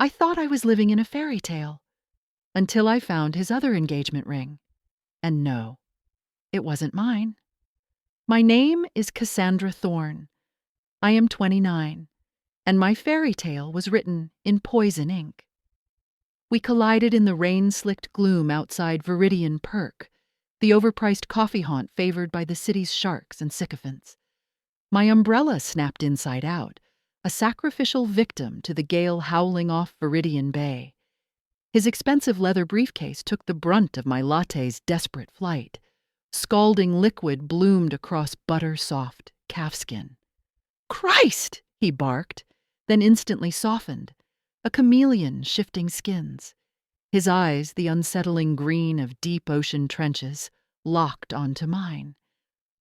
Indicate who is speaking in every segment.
Speaker 1: I thought I was living in a fairy tale, until I found his other engagement ring. And no, it wasn't mine. My name is Cassandra Thorne. I am 29, and my fairy tale was written in poison ink. We collided in the rain-slicked gloom outside Viridian Perk, the overpriced coffee haunt favored by the city's sharks and sycophants. My umbrella snapped inside out, a sacrificial victim to the gale howling off Viridian Bay. His expensive leather briefcase took the brunt of my latte's desperate flight. Scalding liquid bloomed across butter-soft calfskin. "Christ!" he barked, then instantly softened, a chameleon shifting skins. His eyes, the unsettling green of deep ocean trenches, locked onto mine.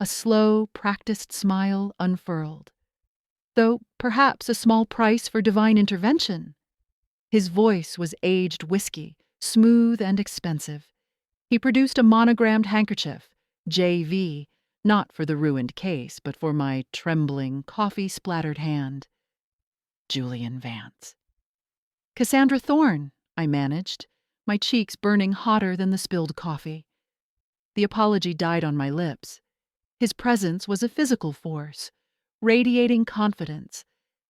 Speaker 1: A slow, practiced smile unfurled. Though perhaps a small price for divine intervention. His voice was aged whiskey, smooth and expensive. He produced a monogrammed handkerchief, JV, not for the ruined case, but for my trembling, coffee-splattered hand. Julian Vance. "Cassandra Thorne," I managed, my cheeks burning hotter than the spilled coffee. The apology died on my lips. His presence was a physical force, radiating confidence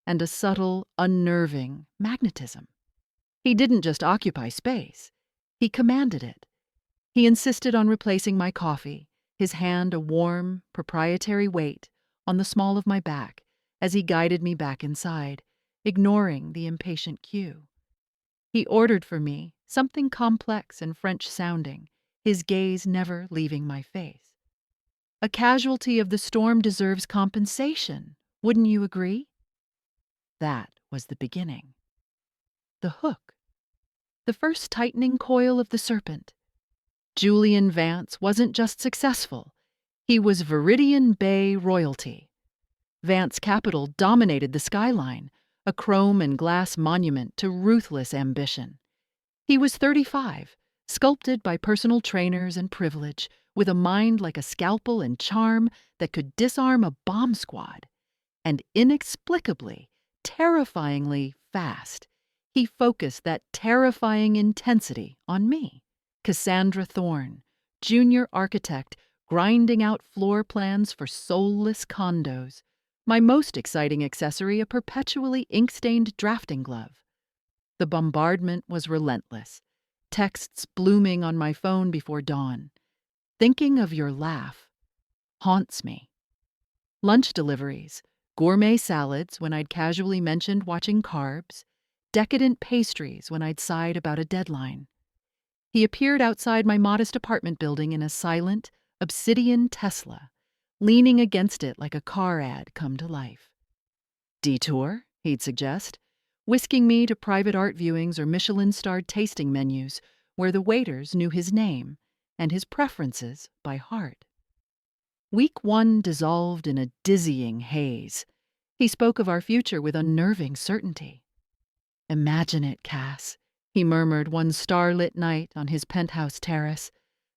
Speaker 1: and a subtle, unnerving magnetism. He didn't just occupy space. He commanded it. He insisted on replacing my coffee, his hand a warm, proprietary weight on the small of my back as he guided me back inside, ignoring the impatient cue. He ordered for me something complex and French-sounding, his gaze never leaving my face. A casualty of the storm deserves compensation, wouldn't you agree? That was the beginning. The hook. The first tightening coil of the serpent. Julian Vance wasn't just successful. He was Viridian Bay royalty. Vance Capital dominated the skyline, a chrome and glass monument to ruthless ambition. He was 35, sculpted by personal trainers and privilege, with a mind like a scalpel and charm that could disarm a bomb squad. And inexplicably, terrifyingly fast, he focused that terrifying intensity on me. Cassandra Thorne, junior architect, grinding out floor plans for soulless condos. My most exciting accessory, a perpetually ink-stained drafting glove. The bombardment was relentless, texts blooming on my phone before dawn. Thinking of your laugh haunts me. Lunch deliveries, gourmet salads when I'd casually mentioned watching carbs, decadent pastries when I'd sighed about a deadline. He appeared outside my modest apartment building in a silent, Obsidian Tesla, leaning against it like a car ad come to life. "Detour?" he'd suggest, whisking me to private art viewings or Michelin-starred tasting menus where the waiters knew his name and his preferences by heart. Week 1 dissolved in a dizzying haze. He spoke of our future with unnerving certainty. "Imagine it, Cass," he murmured one starlit night on his penthouse terrace,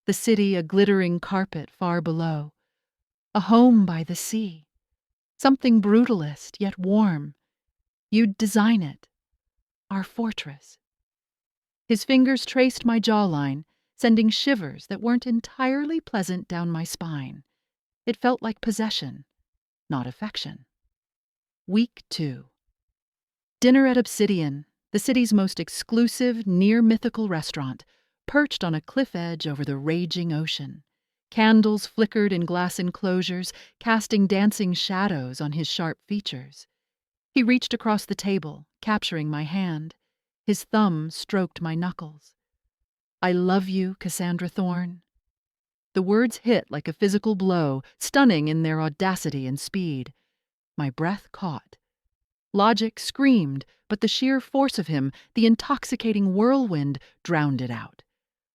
Speaker 1: the city a glittering carpet far below. A home by the sea. Something brutalist, yet warm. You'd design it. Our fortress. His fingers traced my jawline, sending shivers that weren't entirely pleasant down my spine. It felt like possession, not affection. Week 2. Dinner at Obsidian, the city's most exclusive, near-mythical restaurant, perched on a cliff edge over the raging ocean. Candles flickered in glass enclosures, casting dancing shadows on his sharp features. He reached across the table, capturing my hand. His thumb stroked my knuckles. "I love you, Cassandra Thorne." The words hit like a physical blow, stunning in their audacity and speed. My breath caught. Logic screamed, but the sheer force of him, the intoxicating whirlwind, drowned it out.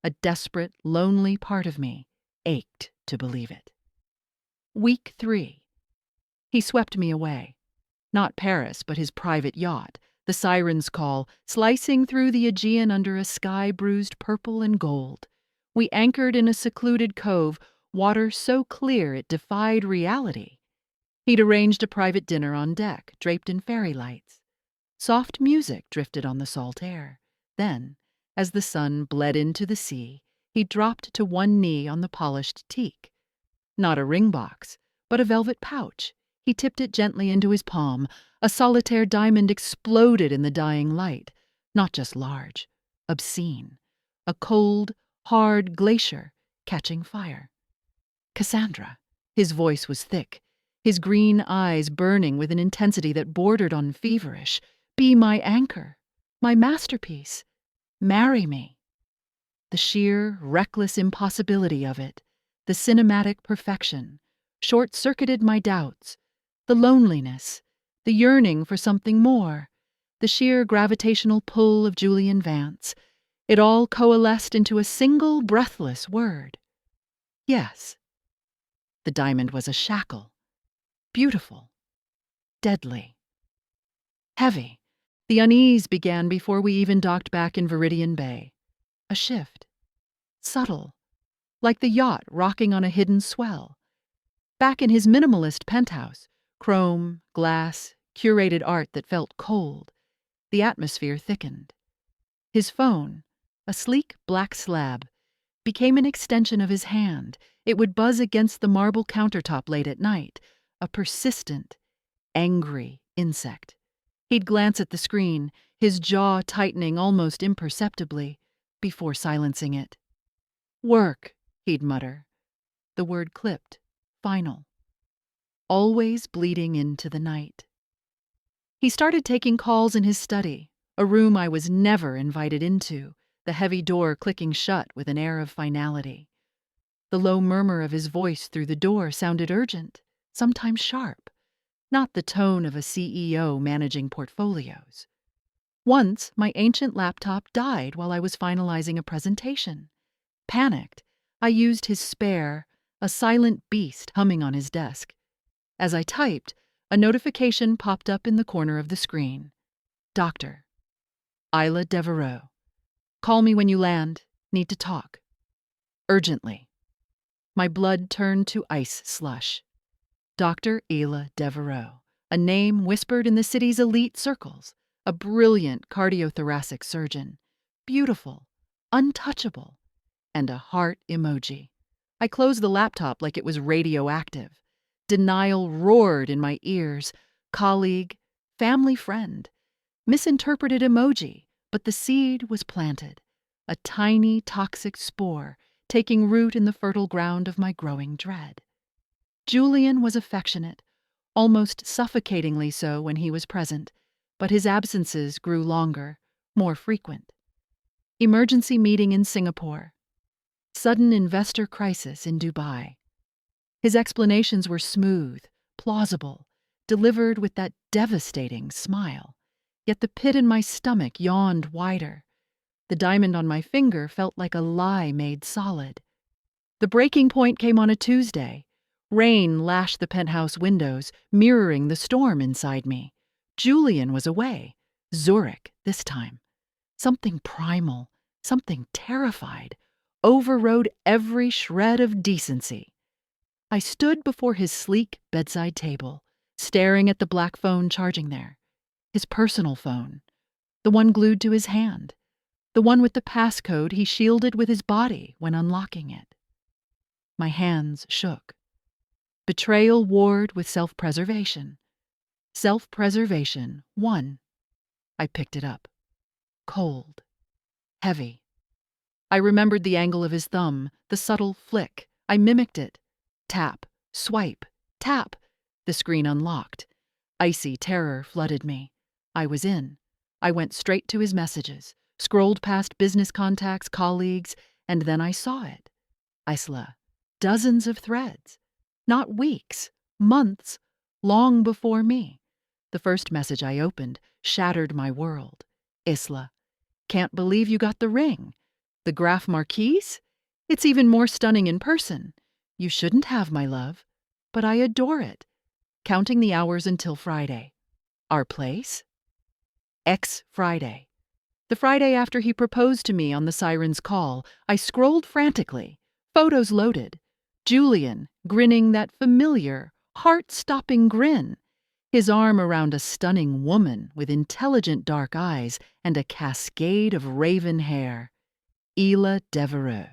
Speaker 1: A desperate, lonely part of me ached to believe it. Week 3. He swept me away. Not Paris, but his private yacht, the siren's call, slicing through the Aegean under a sky bruised purple and gold. We anchored in a secluded cove, water so clear it defied reality. He'd arranged a private dinner on deck, draped in fairy lights. Soft music drifted on the salt air. Then, as the sun bled into the sea, he dropped to one knee on the polished teak. Not a ring box, but a velvet pouch. He tipped it gently into his palm. A solitaire diamond exploded in the dying light. Not just large, obscene. A cold, hard glacier catching fire. Cassandra. His voice was thick, his green eyes burning with an intensity that bordered on feverish. Be my anchor, my masterpiece. Marry me. The sheer, reckless impossibility of it, the cinematic perfection, short-circuited my doubts, the loneliness, the yearning for something more, the sheer gravitational pull of Julian Vance. It all coalesced into a single breathless word. Yes. The diamond was a shackle. Beautiful. Deadly. Heavy. The unease began before we even docked back in Viridian Bay. A shift. Subtle. Like the yacht rocking on a hidden swell. Back in his minimalist penthouse, chrome, glass, curated art that felt cold, the atmosphere thickened. His phone, a sleek black slab, became an extension of his hand. It would buzz against the marble countertop late at night, a persistent, angry insect. He'd glance at the screen, his jaw tightening almost imperceptibly, before silencing it. Work, he'd mutter. The word clipped, final. Always bleeding into the night. He started taking calls in his study, a room I was never invited into, the heavy door clicking shut with an air of finality. The low murmur of his voice through the door sounded urgent, sometimes sharp, not the tone of a CEO managing portfolios. Once, my ancient laptop died while I was finalizing a presentation. Panicked, I used his spare, a silent beast humming on his desk. As I typed, a notification popped up in the corner of the screen. Doctor. Isla Devereaux. Call me when you land. Need to talk. Urgently. My blood turned to ice slush. Dr. Isla Devereaux, a name whispered in the city's elite circles, a brilliant cardiothoracic surgeon, beautiful, untouchable, and a heart emoji. I closed the laptop like it was radioactive. Denial roared in my ears. Colleague, family friend. Misinterpreted emoji, but the seed was planted. A tiny toxic spore taking root in the fertile ground of my growing dread. Julian was affectionate, almost suffocatingly so when he was present, but his absences grew longer, more frequent. Emergency meeting in Singapore. Sudden investor crisis in Dubai. His explanations were smooth, plausible, delivered with that devastating smile. Yet the pit in my stomach yawned wider. The diamond on my finger felt like a lie made solid. The breaking point came on a Tuesday. Rain lashed the penthouse windows, mirroring the storm inside me. Julian was away. Zurich, this time. Something primal, something terrified, overrode every shred of decency. I stood before his sleek bedside table, staring at the black phone charging there. His personal phone. The one glued to his hand. The one with the passcode he shielded with his body when unlocking it. My hands shook. Betrayal warred with self-preservation. Self-preservation won. I picked it up. Cold. Heavy. I remembered the angle of his thumb, the subtle flick. I mimicked it. Tap. Swipe. Tap. The screen unlocked. Icy terror flooded me. I was in. I went straight to his messages, scrolled past business contacts, colleagues, and then I saw it. Isla. Dozens of threads. Not weeks, months, long before me. The first message I opened shattered my world. Isla. Can't believe you got the ring. The Graf Marquise? It's even more stunning in person. You shouldn't have, my love. But I adore it. Counting the hours until Friday. Our place? Friday. The Friday after he proposed to me on the siren's call, I scrolled frantically. Photos loaded. Julian, grinning that familiar, heart-stopping grin. his arm around a stunning woman with intelligent dark eyes and a cascade of raven hair. Ila Devereux.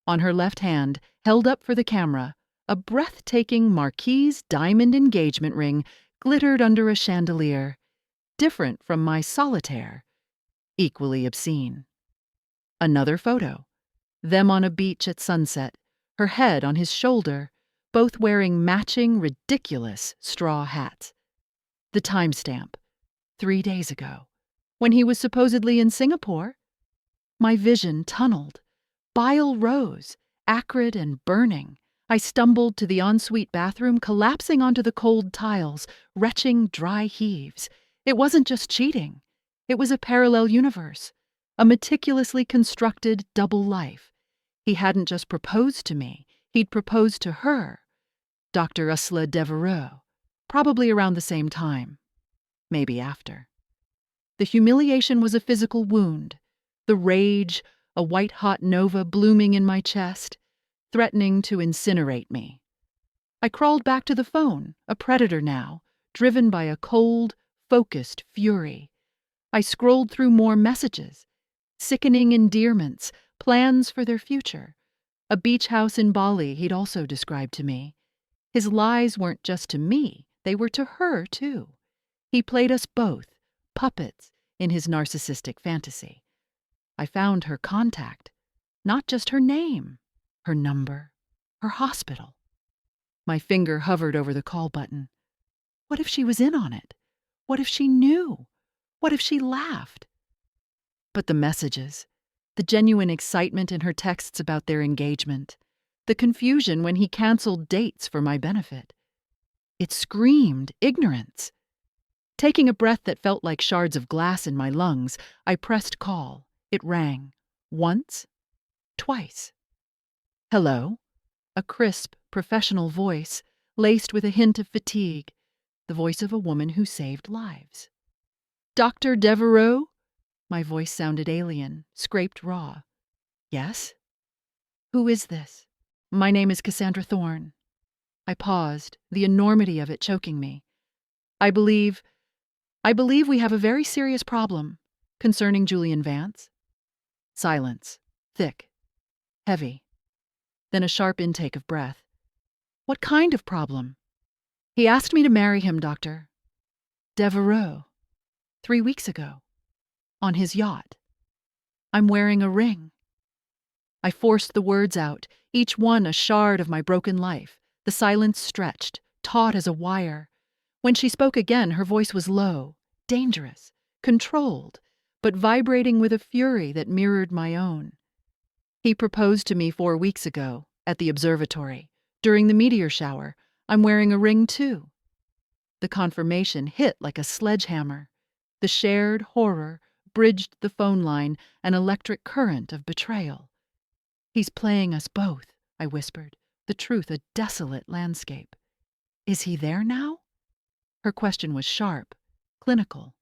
Speaker 1: On her left hand, held up for the camera, a breathtaking Marquise diamond engagement ring glittered under a chandelier, different from my solitaire, equally obscene. Another photo. Them on a beach at sunset, her head on his shoulder, both wearing matching, ridiculous straw hats. The timestamp, 3 days ago, when he was supposedly in Singapore. My vision tunneled. Bile rose, acrid and burning. I stumbled to the ensuite bathroom, collapsing onto the cold tiles, retching dry heaves. It wasn't just cheating. It was a parallel universe, a meticulously constructed double life. He hadn't just proposed to me, he'd proposed to her, Dr. Ursula Devereux, probably around the same time, maybe after. The humiliation was a physical wound, the rage, a white-hot nova blooming in my chest, threatening to incinerate me. I crawled back to the phone, a predator now, driven by a cold, focused fury. I scrolled through more messages, sickening endearments, plans for their future. A beach house in Bali he'd also described to me. His lies weren't just to me, they were to her, too. He played us both, puppets, in his narcissistic fantasy. I found her contact, not just her name, her number, her hospital. My finger hovered over the call button. What if she was in on it? What if she knew? What if she laughed? But the messages, the genuine excitement in her texts about their engagement, the confusion when he canceled dates for my benefit. It screamed ignorance. Taking a breath that felt like shards of glass in my lungs, I pressed call. It rang. Once, twice. Hello? A crisp, professional voice, laced with a hint of fatigue, the voice of a woman who saved lives. Dr. Devereux? My voice sounded alien, scraped raw. Yes? Who is this? My name is Cassandra Thorne. I paused, the enormity of it choking me. I believe we have a very serious problem concerning Julian Vance. Silence, thick, heavy. Then a sharp intake of breath. What kind of problem? He asked me to marry him, Dr. Devereux, 3 weeks ago, on his yacht. I'm wearing a ring. I forced the words out, each one a shard of my broken life. The silence stretched, taut as a wire. When she spoke again, her voice was low, dangerous, controlled, but vibrating with a fury that mirrored my own. He proposed to me 4 weeks ago, at the observatory. During the meteor shower, I'm wearing a ring too. The confirmation hit like a sledgehammer. The shared horror bridged the phone line, an electric current of betrayal. He's playing us both, I whispered, the truth a desolate landscape. Is he there now? Her question was sharp, clinical.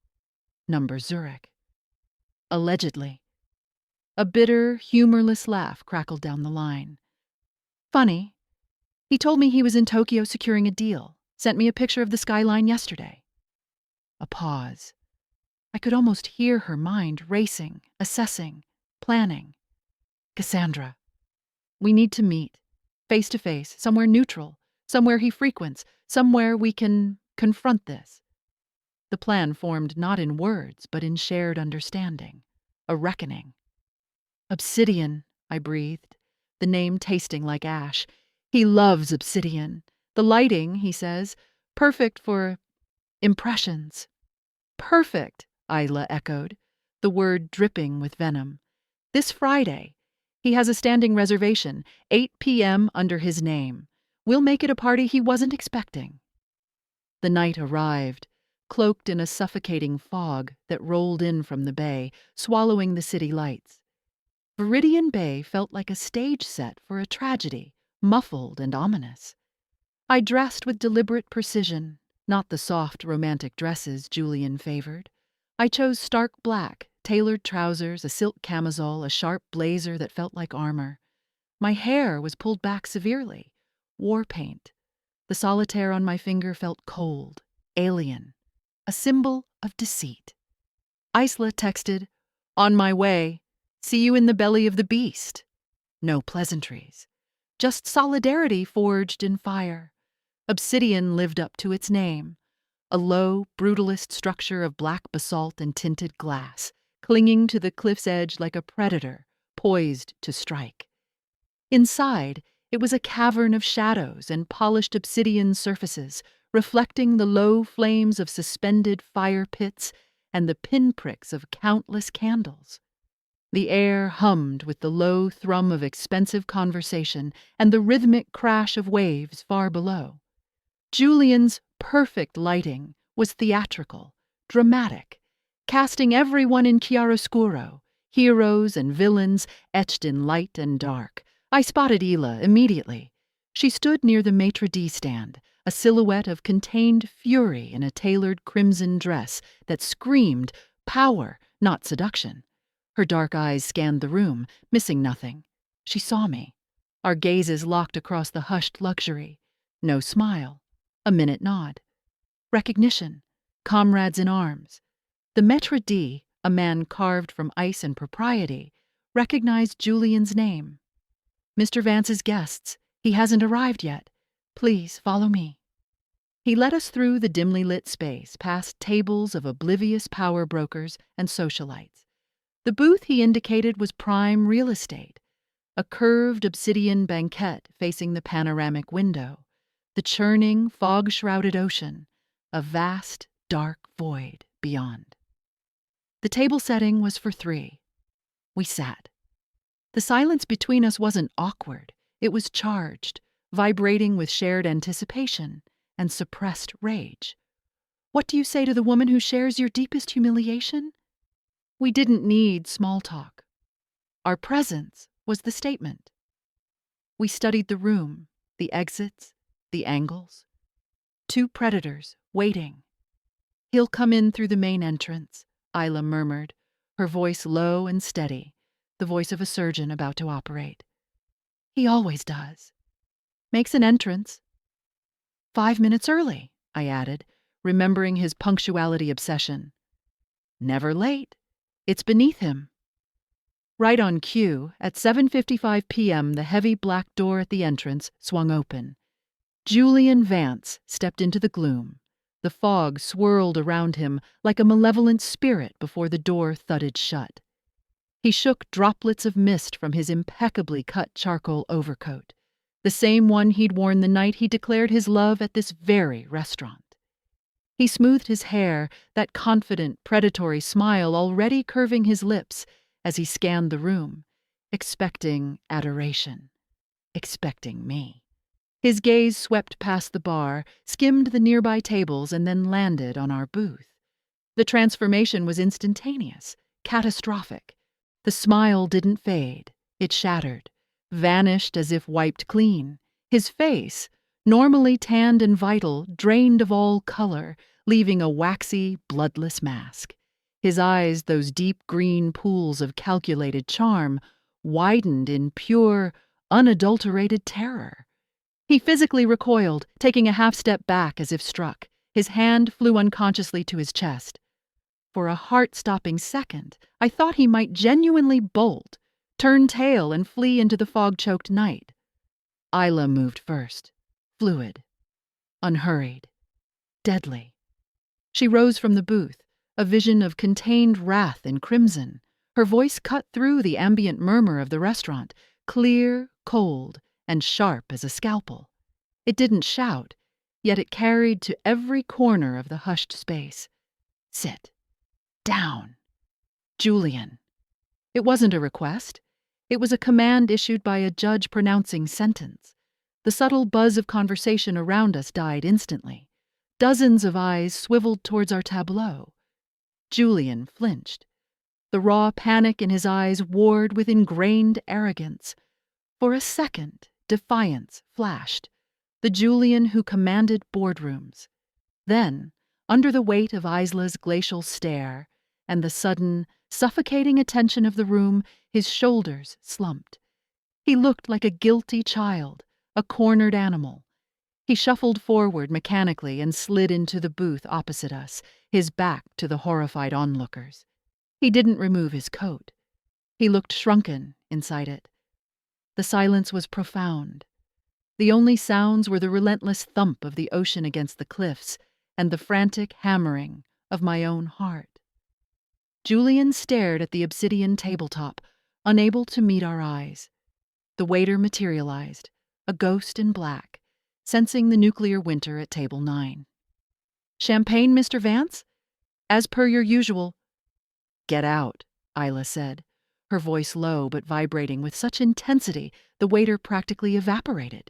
Speaker 1: Number Zurich. Allegedly. A bitter, humorless laugh crackled down the line. Funny. He told me he was in Tokyo securing a deal, sent me a picture of the skyline yesterday. A pause. I could almost hear her mind racing, assessing, planning. Cassandra. We need to meet, face to face, somewhere neutral, somewhere he frequents, somewhere we can confront this. The plan formed not in words, but in shared understanding, a reckoning. Obsidian, I breathed, the name tasting like ash. He loves Obsidian. The lighting, he says, perfect for impressions. Perfect, Isla echoed, the word dripping with venom. This Friday, he has a standing reservation, 8 p.m. under his name. We'll make it a party he wasn't expecting. The night arrived, cloaked in a suffocating fog that rolled in from the bay, swallowing the city lights. Viridian Bay felt like a stage set for a tragedy, muffled and ominous. I dressed with deliberate precision, not the soft, romantic dresses Julian favored. I chose stark black, tailored trousers, a silk camisole, a sharp blazer that felt like armor. My hair was pulled back severely, war paint. The solitaire on my finger felt cold, alien, a symbol of deceit. Isla texted, "On my way. See you in the belly of the beast." No pleasantries. Just solidarity forged in fire. Obsidian lived up to its name. A low, brutalist structure of black basalt and tinted glass, clinging to the cliff's edge like a predator, poised to strike. Inside, it was a cavern of shadows and polished obsidian surfaces, reflecting the low flames of suspended fire pits and the pinpricks of countless candles. The air hummed with the low thrum of expensive conversation and the rhythmic crash of waves far below. Julian's perfect lighting was theatrical, dramatic, casting everyone in chiaroscuro, heroes and villains etched in light and dark. I spotted Ela immediately. She stood near the maitre d' stand, a silhouette of contained fury in a tailored crimson dress that screamed power, not seduction. Her dark eyes scanned the room, missing nothing. She saw me. Our gazes locked across the hushed luxury. No smile. A minute nod. Recognition. Comrades in arms. The maître d', a man carved from ice and propriety, recognized Julian's name. "Mr. Vance's guests. He hasn't arrived yet. Please follow me." He led us through the dimly lit space, past tables of oblivious power brokers and socialites. The booth he indicated was prime real estate, a curved obsidian banquette facing the panoramic window, the churning, fog-shrouded ocean, a vast, dark void beyond. The table setting was for 3. We sat. The silence between us wasn't awkward. It was charged, vibrating with shared anticipation and suppressed rage. What do you say to the woman who shares your deepest humiliation? We didn't need small talk. Our presence was the statement. We studied the room, the exits, the angles. 2 predators, waiting. "He'll come in through the main entrance," Isla murmured, her voice low and steady, the voice of a surgeon about to operate. "He always does. Makes an entrance." 5 minutes early, I added, remembering his punctuality obsession. "Never late. It's beneath him." Right on cue, at 7:55 p.m., the heavy black door at the entrance swung open. Julian Vance stepped into the gloom. The fog swirled around him like a malevolent spirit before the door thudded shut. He shook droplets of mist from his impeccably cut charcoal overcoat, the same one he'd worn the night he declared his love at this very restaurant. He smoothed his hair, that confident, predatory smile already curving his lips as he scanned the room, expecting adoration, expecting me. His gaze swept past the bar, skimmed the nearby tables, and then landed on our booth. The transformation was instantaneous, catastrophic. The smile didn't fade. It shattered, vanished as if wiped clean. His face, normally tanned and vital, drained of all color, leaving a waxy, bloodless mask. His eyes, those deep green pools of calculated charm, widened in pure, unadulterated terror. He physically recoiled, taking a half-step back as if struck. His hand flew unconsciously to his chest. For a heart-stopping second, I thought he might genuinely bolt, turn tail, and flee into the fog-choked night. Isla moved first, fluid, unhurried, deadly. She rose from the booth, a vision of contained wrath in crimson. Her voice cut through the ambient murmur of the restaurant, clear, cold, and sharp as a scalpel. It didn't shout, yet it carried to every corner of the hushed space. "Sit. Down. Julian." It wasn't a request. It was a command issued by a judge pronouncing sentence. The subtle buzz of conversation around us died instantly. Dozens of eyes swiveled towards our tableau. Julian flinched. The raw panic in his eyes warred with ingrained arrogance. For a second, defiance flashed. The Julian who commanded boardrooms. Then, under the weight of Isla's glacial stare and the sudden, suffocating attention of the room, his shoulders slumped. He looked like a guilty child, a cornered animal. He shuffled forward mechanically and slid into the booth opposite us, his back to the horrified onlookers. He didn't remove his coat. He looked shrunken inside it. The silence was profound. The only sounds were the relentless thump of the ocean against the cliffs and the frantic hammering of my own heart. Julian stared at the obsidian tabletop, unable to meet our eyes. The waiter materialized, a ghost in black, sensing the nuclear winter at table 9. "Champagne, Mr. Vance? As per your usual." "Get out," Isla said, her voice low but vibrating with such intensity the waiter practically evaporated.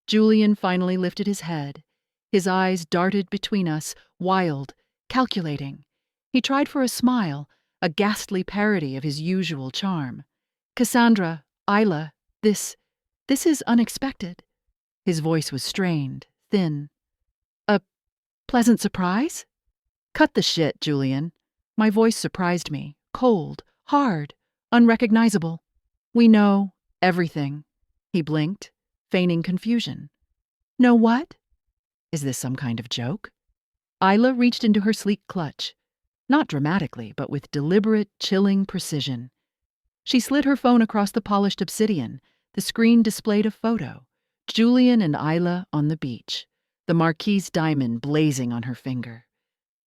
Speaker 1: Julian finally lifted his head. His eyes darted between us, wild, calculating. He tried for a smile, a ghastly parody of his usual charm. "Cassandra, Isla, this is unexpected." His voice was strained, thin. "A pleasant surprise?" "Cut the shit, Julian." My voice surprised me, cold, hard, unrecognizable. "We know everything." He blinked, feigning confusion. "Know what?" Is this some kind of joke? Isla reached into her sleek clutch. Not dramatically, but with deliberate, chilling precision. She slid her phone across the polished obsidian. The screen displayed a photo. Julian and Isla on the beach, the Marquise diamond blazing on her finger.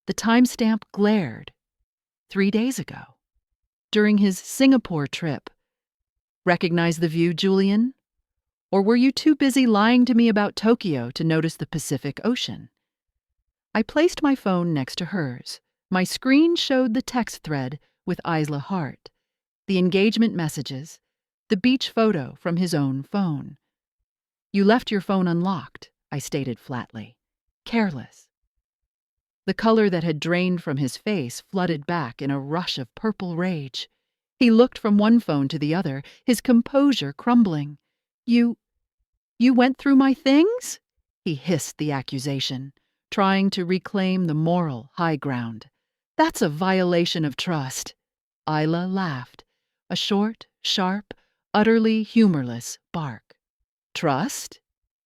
Speaker 1: The timestamp glared. 3 days ago, during his Singapore trip. Recognize the view, Julian? Or were you too busy lying to me about Tokyo to notice the Pacific Ocean? I placed my phone next to hers. My screen showed the text thread with Isla Hart, the engagement messages, the beach photo from his own phone. "You left your phone unlocked," I stated flatly. "Careless." The color that had drained from his face flooded back in a rush of purple rage. He looked from one phone to the other, his composure crumbling. You went through my things?" He hissed the accusation, trying to reclaim the moral high ground. "That's a violation of trust." Isla laughed, a short, sharp, utterly humorless bark. "Trust?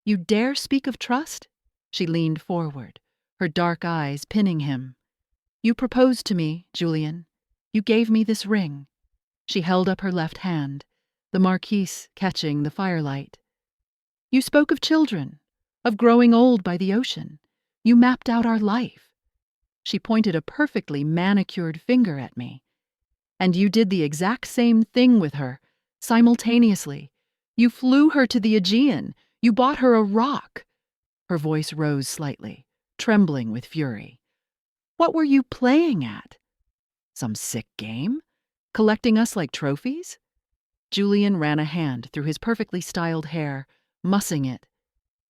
Speaker 1: You dare speak of trust?" She leaned forward, her dark eyes pinning him. "You proposed to me, Julian. You gave me this ring." She held up her left hand, the Marquise catching the firelight. "You spoke of children, of growing old by the ocean. You mapped out our life." She pointed a perfectly manicured finger at me. "And you did the exact same thing with her, simultaneously. You flew her to the Aegean. You bought her a rock." Her voice rose slightly, trembling with fury. "What were you playing at? Some sick game? Collecting us like trophies?" Julian ran a hand through his perfectly styled hair, mussing it.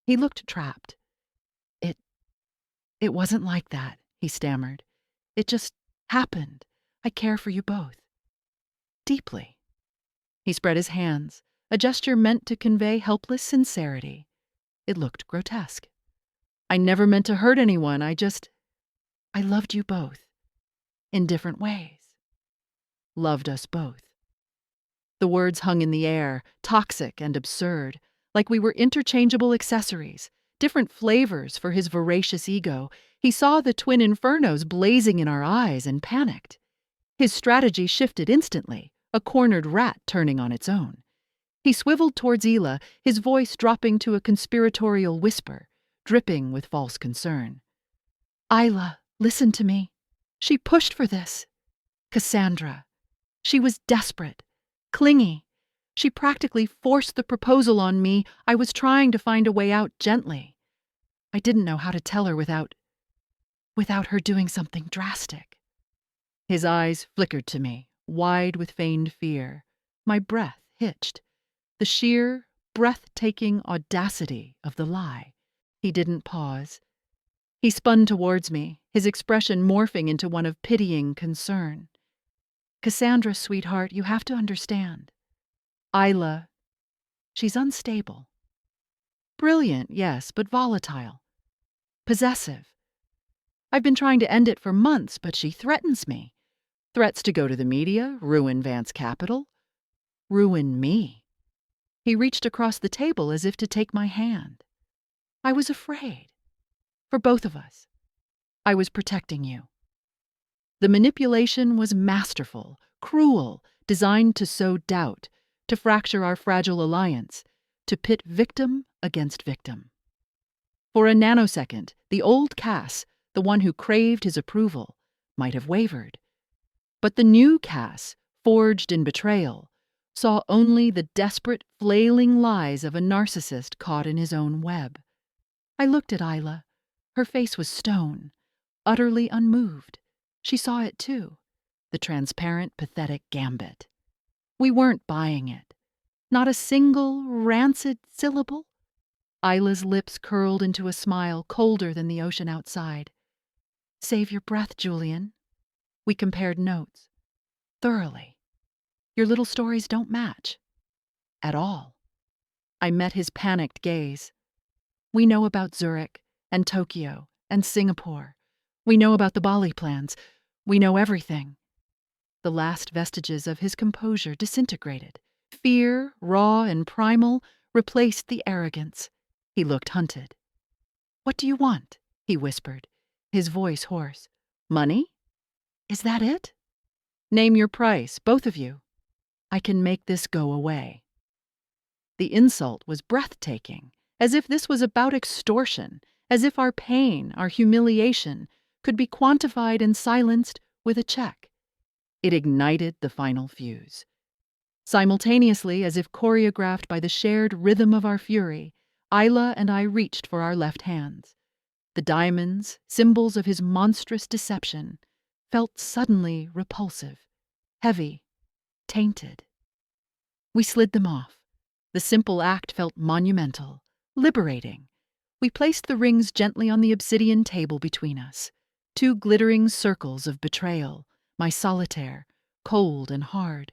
Speaker 1: He looked trapped. It wasn't like that," he stammered. "It just happened. I care for you both. Deeply." He spread his hands, a gesture meant to convey helpless sincerity. It looked grotesque. "I never meant to hurt anyone. I loved you both. In different ways. Loved us both." The words hung in the air, toxic and absurd, like we were interchangeable accessories, different flavors for his voracious ego. He saw the twin infernos blazing in our eyes and panicked. His strategy shifted instantly, a cornered rat turning on its own. He swiveled towards Ela, his voice dropping to a conspiratorial whisper, dripping with false concern. "Isla, listen to me. She pushed for this. Cassandra. She was desperate, clingy. She practically forced the proposal on me. I was trying to find a way out gently. I didn't know how to tell her without her doing something drastic." His eyes flickered to me, wide with feigned fear. My breath hitched. The sheer, breathtaking audacity of the lie. He didn't pause. He spun towards me, his expression morphing into one of pitying concern. "Cassandra, sweetheart, you have to understand. Isla, she's unstable. Brilliant, yes, but volatile. Possessive. I've been trying to end it for months, but she threatens me. Threats to go to the media, ruin Vance Capital. Ruin me." He reached across the table as if to take my hand. I was afraid. For both of us. I was protecting you. The manipulation was masterful, cruel, designed to sow doubt, to fracture our fragile alliance, to pit victim against victim. For a nanosecond, the old Cass, the one who craved his approval, might have wavered. But the new Cass, forged in betrayal, saw only the desperate, flailing lies of a narcissist caught in his own web. I looked at Isla. Her face was stone, utterly unmoved. She saw it too, the transparent, pathetic gambit. We weren't buying it. Not a single rancid syllable. Isla's lips curled into a smile colder than the ocean outside. Save your breath, Julian. We compared notes. Thoroughly. Your little stories don't match. At all. I met his panicked gaze. We know about Zurich and Tokyo and Singapore. We know about the Bali plans. We know everything. The last vestiges of his composure disintegrated. Fear, raw and primal, replaced the arrogance. He looked hunted. What do you want? He whispered, his voice hoarse. Money? Is that it? Name your price, both of you. I can make this go away. The insult was breathtaking, as if this was about extortion, as if our pain, our humiliation, could be quantified and silenced with a check. It ignited the final fuse. Simultaneously, as if choreographed by the shared rhythm of our fury, Isla and I reached for our left hands. The diamonds, symbols of his monstrous deception, felt suddenly repulsive, heavy, tainted. We slid them off. The simple act felt monumental, liberating. We placed the rings gently on the obsidian table between us, two glittering circles of betrayal, my solitaire, cold and hard,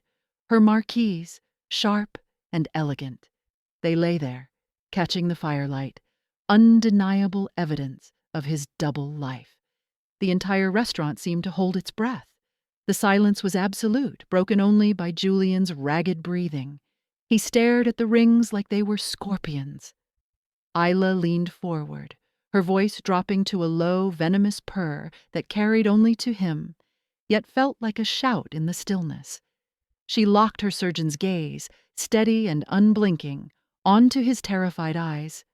Speaker 1: her marquise, sharp and elegant. They lay there, catching the firelight, undeniable evidence of his double life. The entire restaurant seemed to hold its breath. The silence was absolute, broken only by Julian's ragged breathing. He stared at the rings like they were scorpions. Isla leaned forward, her voice dropping to a low, venomous purr that carried only to him, yet felt like a shout in the stillness. She locked her surgeon's gaze, steady and unblinking, onto his terrified eyes.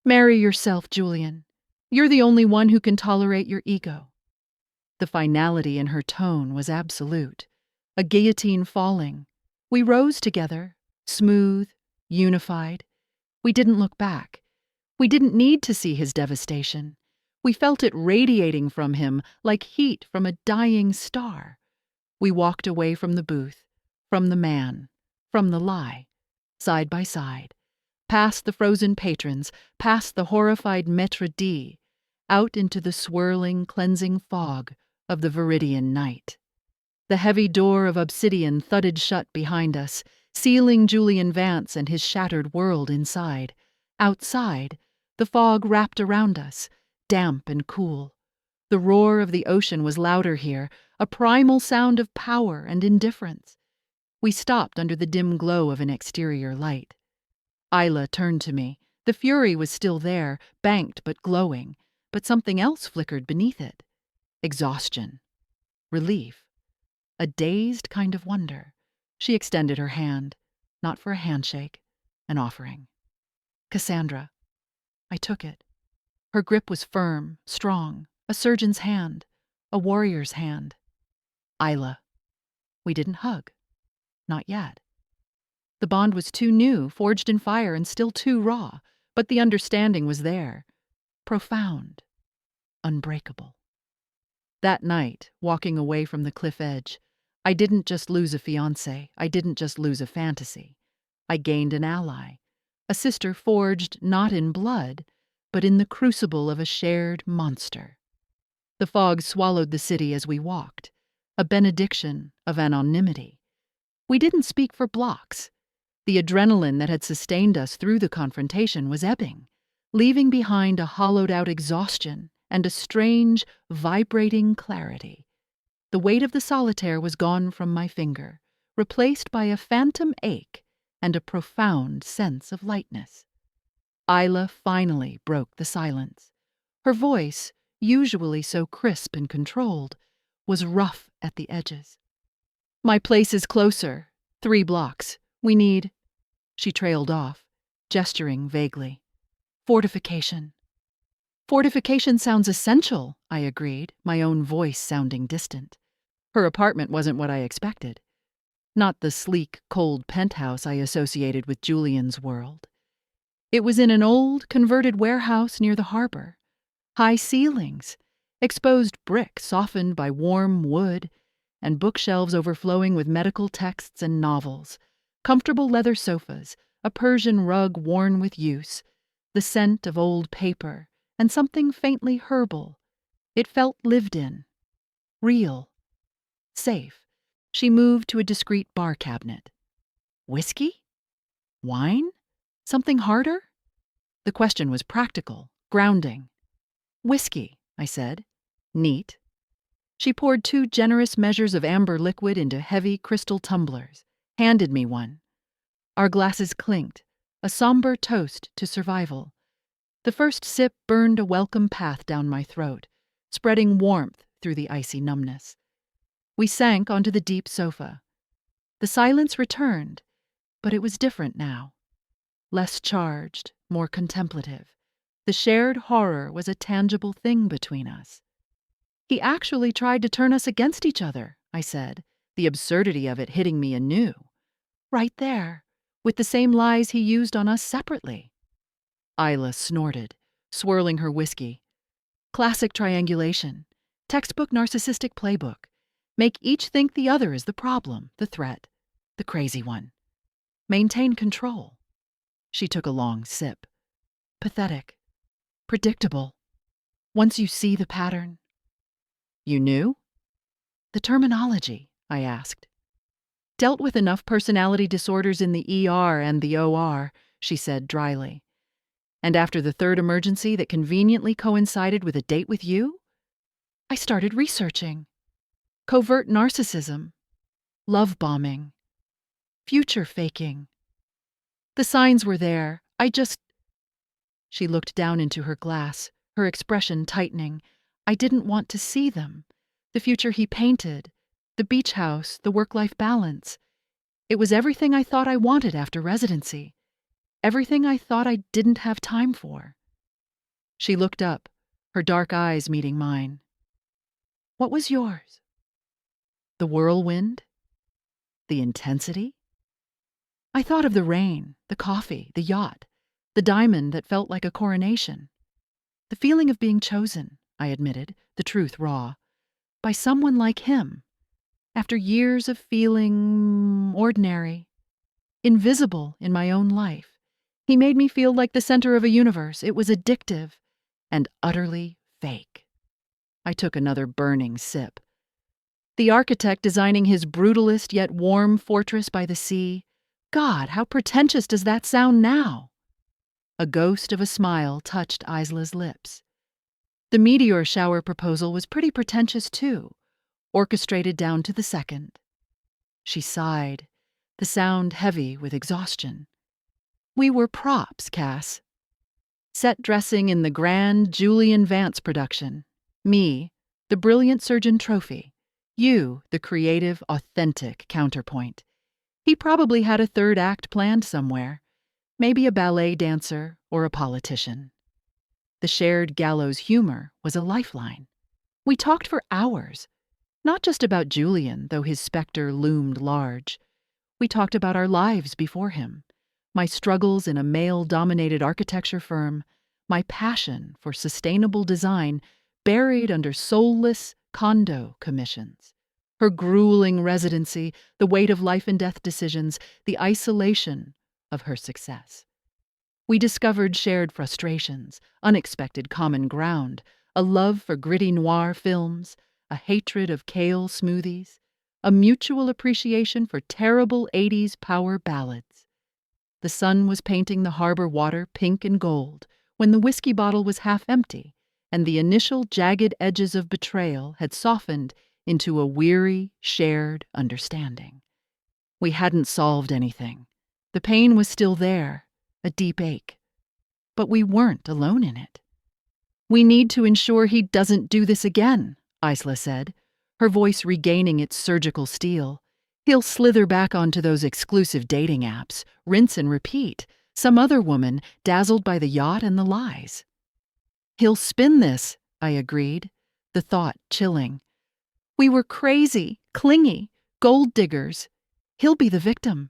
Speaker 1: Marry yourself, Julian. You're the only one who can tolerate your ego. The finality in her tone was absolute. A guillotine falling. We rose together, smooth, unified. We didn't look back. We didn't need to see his devastation. We felt it radiating from him like heat from a dying star. We walked away from the booth, from the man, from the lie, side by side, past the frozen patrons, past the horrified maître d', out into the swirling, cleansing fog of the Viridian night. The heavy door of Obsidian thudded shut behind us, sealing Julian Vance and his shattered world inside. Outside, the fog wrapped around us, damp and cool. The roar of the ocean was louder here, a primal sound of power and indifference. We stopped under the dim glow of an exterior light. Isla turned to me. The fury was still there, banked but glowing, but something else flickered beneath it. Exhaustion. Relief. A dazed kind of wonder. She extended her hand, not for a handshake, an offering. Cassandra. I took it. Her grip was firm, strong, a surgeon's hand, a warrior's hand. Isla. We didn't hug. Not yet. The bond was too new, forged in fire and still too raw, but the understanding was there. Profound. Unbreakable. That night, walking away from the cliff edge, I didn't just lose a fiancé, I didn't just lose a fantasy. I gained an ally, a sister forged not in blood, but in the crucible of a shared monster. The fog swallowed the city as we walked, a benediction of anonymity. We didn't speak for blocks. The adrenaline that had sustained us through the confrontation was ebbing, leaving behind a hollowed-out exhaustion and a strange, vibrating clarity. The weight of the solitaire was gone from my finger, replaced by a phantom ache and a profound sense of lightness. Isla finally broke the silence. Her voice, usually so crisp and controlled, was rough at the edges. "My place is closer. 3 blocks. We need—" She trailed off, gesturing vaguely. "Fortification." "Fortification sounds essential," I agreed, my own voice sounding distant. Her apartment wasn't what I expected. Not the sleek, cold penthouse I associated with Julian's world. It was in an old, converted warehouse near the harbor. High ceilings, exposed brick softened by warm wood, and bookshelves overflowing with medical texts and novels, comfortable leather sofas, a Persian rug worn with use, the scent of old paper, and something faintly herbal. It felt lived in, real, safe. She moved to a discreet bar cabinet. Whiskey? Wine? Something harder? The question was practical, grounding. "Whiskey," I said. "Neat." She poured 2 generous measures of amber liquid into heavy crystal tumblers, handed me one. Our glasses clinked, a somber toast to survival. The first sip burned a welcome path down my throat, spreading warmth through the icy numbness. We sank onto the deep sofa. The silence returned, but it was different now. Less charged, more contemplative. The shared horror was a tangible thing between us. "He actually tried to turn us against each other," I said, the absurdity of it hitting me anew. "Right there, with the same lies he used on us separately." Isla snorted, swirling her whiskey. "Classic triangulation. Textbook narcissistic playbook. Make each think the other is the problem, the threat, the crazy one. Maintain control." She took a long sip. "Pathetic. Predictable. Once you see the pattern." "You knew?" "The terminology," I asked. "Dealt with enough personality disorders in the ER and the OR," she said dryly. "And after the 3rd emergency that conveniently coincided with a date with you, I started researching. Covert narcissism. Love bombing. Future faking. The signs were there. She looked down into her glass, her expression tightening. "I didn't want to see them. The future he painted, the beach house, the work-life balance. It was everything I thought I wanted after residency. Everything I thought I didn't have time for." She looked up, her dark eyes meeting mine. "What was yours? The whirlwind? The intensity?" I thought of the rain, the coffee, the yacht, the diamond that felt like a coronation. "The feeling of being chosen," I admitted, the truth raw, "by someone like him, after years of feeling ordinary, invisible in my own life. He made me feel like the center of a universe. It was addictive and utterly fake." I took another burning sip. "The architect designing his brutalist yet warm fortress by the sea. God, how pretentious does that sound now?" A ghost of a smile touched Isla's lips. "The meteor shower proposal was pretty pretentious too, orchestrated down to the second." She sighed, the sound heavy with exhaustion. "We were props, Cass. Set dressing in the grand Julian Vance production. Me, the brilliant surgeon trophy. You, the creative, authentic counterpoint. He probably had a 3rd act planned somewhere. Maybe a ballet dancer or a politician. The shared gallows humor was a lifeline. We talked for hours, not just about Julian, though his specter loomed large. We talked about our lives before him, my struggles in a male-dominated architecture firm, my passion for sustainable design buried under soulless condo commissions, her grueling residency, the weight of life and death decisions, the isolation of her success. We discovered shared frustrations, unexpected common ground, a love for gritty noir films, a hatred of kale smoothies, a mutual appreciation for terrible 80s power ballads. The sun was painting the harbor water pink and gold when the whiskey bottle was half empty, and the initial jagged edges of betrayal had softened into a weary, shared understanding. We hadn't solved anything. The pain was still there, a deep ache. but we weren't alone in it. "We need to ensure he doesn't do this again," Isla said, her voice regaining its surgical steel. "He'll slither back onto those exclusive dating apps, rinse and repeat, some other woman dazzled by the yacht and the lies." "He'll spin this," I agreed, the thought chilling. "We were crazy, clingy, gold diggers. He'll be the victim."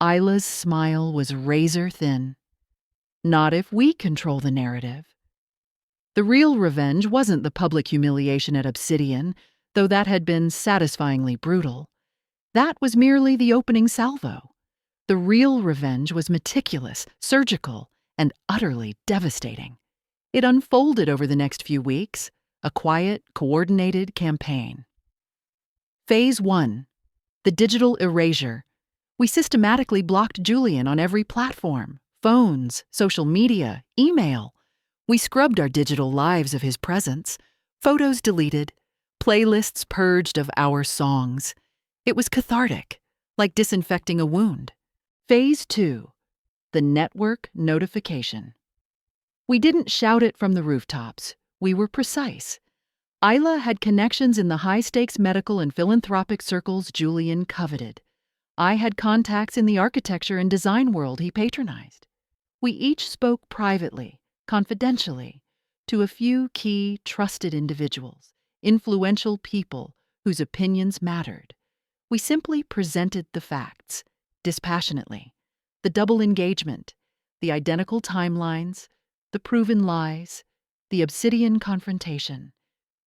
Speaker 1: Isla's smile was razor thin. "Not if we control the narrative." The real revenge wasn't the public humiliation at Obsidian, though that had been satisfyingly brutal. That was merely the opening salvo. The real revenge was meticulous, surgical, and utterly devastating. It unfolded over the next few weeks, a quiet, coordinated campaign. Phase 1. The digital erasure. We systematically blocked Julian on every platform: phones, social media, email. We scrubbed our digital lives of his presence, photos deleted, playlists purged of our songs. It was cathartic, like disinfecting a wound. Phase 2. The network notification. We didn't shout it from the rooftops. We were precise. Isla had connections in the high-stakes medical and philanthropic circles Julian coveted. I had contacts in the architecture and design world he patronized. We each spoke privately, confidentially, to a few key, trusted individuals, influential people whose opinions mattered. We simply presented the facts, dispassionately: the double engagement, the identical timelines, the proven lies, the Obsidian confrontation.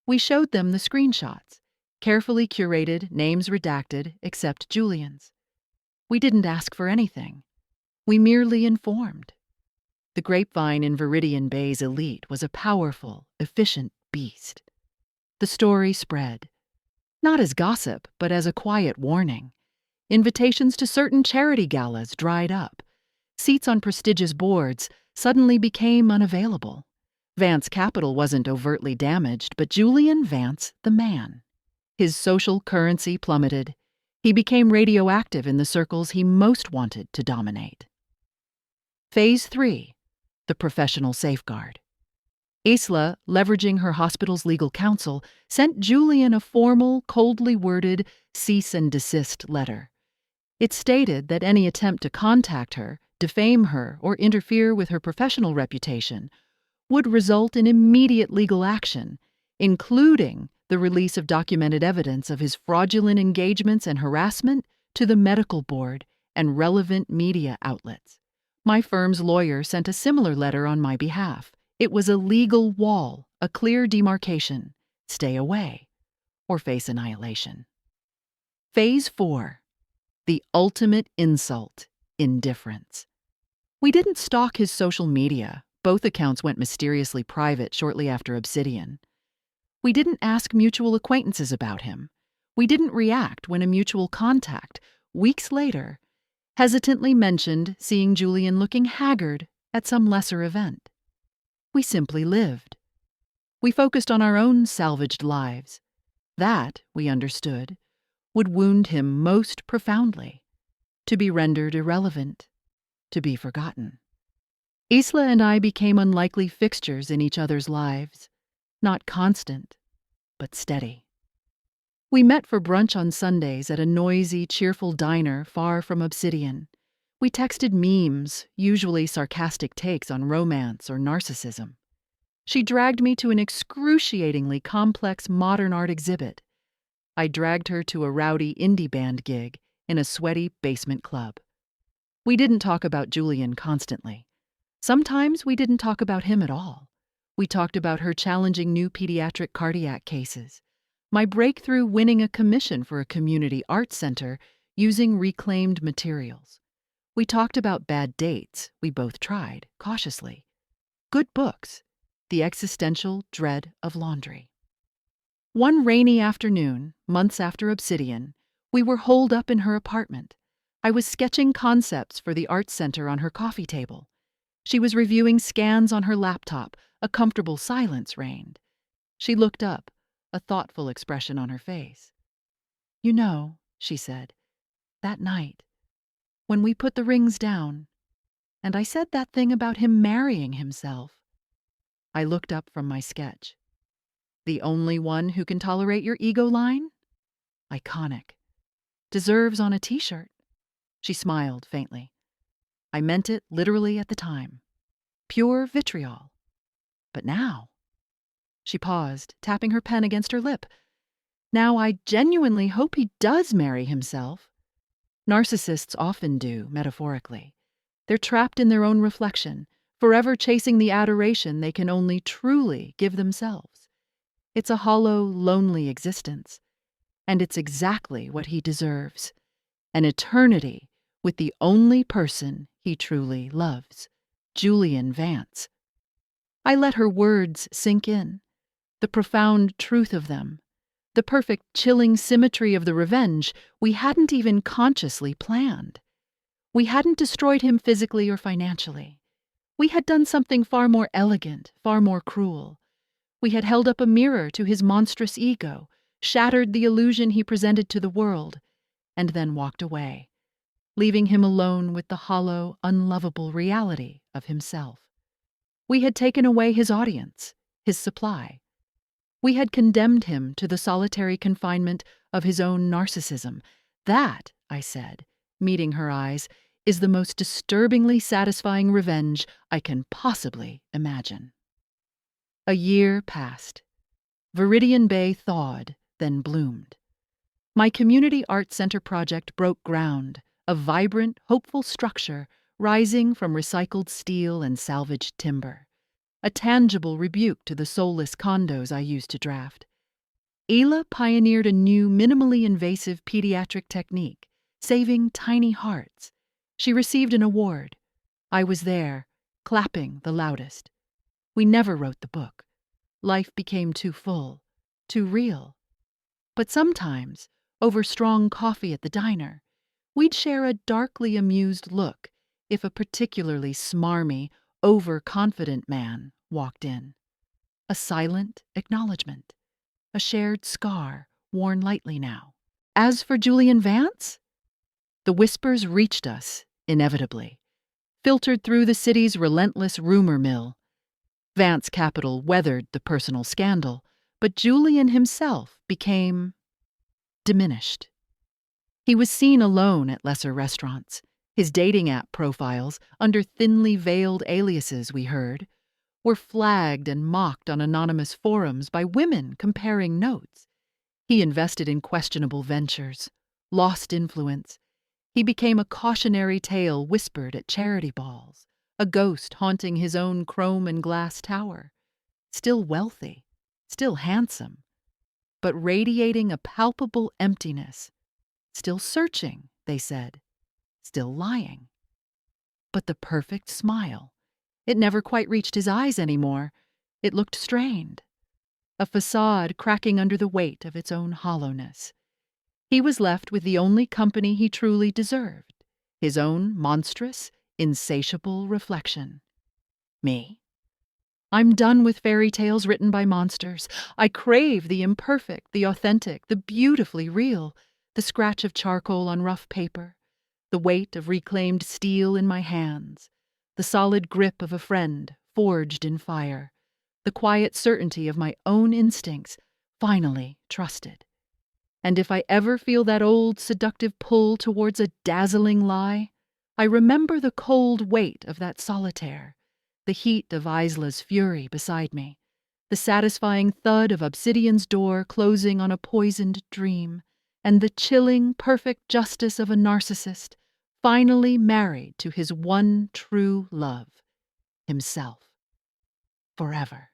Speaker 1: We showed them the screenshots, carefully curated, names redacted, except Julian's. We didn't ask for anything. We merely informed. The grapevine in Viridian Bay's elite was a powerful, efficient beast. The story spread, not as gossip, but as a quiet warning. Invitations to certain charity galas dried up. Seats on prestigious boards suddenly became unavailable. Vance Capital wasn't overtly damaged, but Julian Vance, the man. His social currency plummeted. He became radioactive in the circles he most wanted to dominate. Phase 3. The professional safeguard. Isla, leveraging her hospital's legal counsel, sent Julian a formal, coldly worded cease and desist letter. It stated that any attempt to contact her, defame her, or interfere with her professional reputation would result in immediate legal action, including the release of documented evidence of his fraudulent engagements and harassment to the medical board and relevant media outlets. My firm's lawyer sent a similar letter on my behalf. It was a legal wall, a clear demarcation: stay away or face annihilation. Phase 4. The ultimate insult: indifference. We didn't stalk his social media. Both accounts went mysteriously private shortly after Obsidian. We didn't ask mutual acquaintances about him. We didn't react when a mutual contact, weeks later, hesitantly mentioned seeing Julian looking haggard at some lesser event. We simply lived. We focused on our own salvaged lives. That, we understood, would wound him most profoundly, to be rendered irrelevant, to be forgotten. Isla and I became unlikely fixtures in each other's lives, not constant, but steady. We met for brunch on Sundays at a noisy, cheerful diner far from Obsidian. We texted memes, usually sarcastic takes on romance or narcissism. She dragged me to an excruciatingly complex modern art exhibit. I dragged her to a rowdy indie band gig in a sweaty basement club. We didn't talk about Julian constantly. Sometimes we didn't talk about him at all. We talked about her challenging new pediatric cardiac cases, my breakthrough winning a commission for a community arts center using reclaimed materials. We talked about bad dates we both tried, cautiously. Good books, The Existential Dread of Laundry. One rainy afternoon, months after Obsidian, we were holed up in her apartment. I was sketching concepts for the arts center on her coffee table. She was reviewing scans on her laptop. A comfortable silence reigned. She looked up, a thoughtful expression on her face. "You know," she said, "that night, when we put the rings down And I said that thing about him marrying himself. I looked up from my sketch. The only one who can tolerate your ego line? Iconic. Deserves on a t-shirt. She smiled faintly. I meant it literally at the time. Pure vitriol. But now... She paused, tapping her pen against her lip. Now I genuinely hope he does marry himself. Narcissists often do, metaphorically. They're trapped in their own reflection, forever chasing the adoration they can only truly give themselves. It's a hollow, lonely existence. And it's exactly what he deserves. An eternity with the only person he truly loves, Julian Vance. I let her words sink in, the profound truth of them, the perfect chilling symmetry of the revenge we hadn't even consciously planned. We hadn't destroyed him physically or financially. We had done something far more elegant, far more cruel. We had held up a mirror to his monstrous ego, shattered the illusion he presented to the world, and then walked away, leaving him alone with the hollow, unlovable reality of himself. We had taken away his audience, his supply. We had condemned him to the solitary confinement of his own narcissism. That, I said, meeting her eyes, is the most disturbingly satisfying revenge I can possibly imagine. A year passed. Viridian Bay thawed, then bloomed. My community arts center project broke ground, a vibrant, hopeful structure rising from recycled steel and salvaged timber. A tangible rebuke to the soulless condos I used to draft. Ayla pioneered a new, minimally invasive pediatric technique, saving tiny hearts. She received an award. I was there, clapping the loudest. We never wrote the book. Life became too full, too real. But sometimes, over strong coffee at the diner, we'd share a darkly amused look if a particularly smarmy, overconfident man walked in. A silent acknowledgement, a shared scar worn lightly now. As for Julian Vance? The whispers reached us, inevitably, filtered through the city's relentless rumor mill. Vance Capital weathered the personal scandal, but Julian himself became diminished. He was seen alone at lesser restaurants. His dating app profiles, under thinly veiled aliases we heard, were flagged and mocked on anonymous forums by women comparing notes. He invested in questionable ventures, lost influence. He became a cautionary tale whispered at charity balls, a ghost haunting his own chrome and glass tower. Still wealthy, still handsome, but radiating a palpable emptiness. Still searching, they said, still lying. But the perfect smile. It never quite reached his eyes anymore. It looked strained. A facade cracking under the weight of its own hollowness. He was left with the only company he truly deserved, his own monstrous, insatiable reflection. Me. I'm done with fairy tales written by monsters. I crave the imperfect, the authentic, the beautifully real, the scratch of charcoal on rough paper, the weight of reclaimed steel in my hands, the solid grip of a friend forged in fire, the quiet certainty of my own instincts, finally trusted. And if I ever feel that old seductive pull towards a dazzling lie, I remember the cold weight of that solitaire, the heat of Isla's fury beside me, the satisfying thud of Obsidian's door closing on a poisoned dream, and the chilling, perfect justice of a narcissist finally married to his one true love, himself, forever.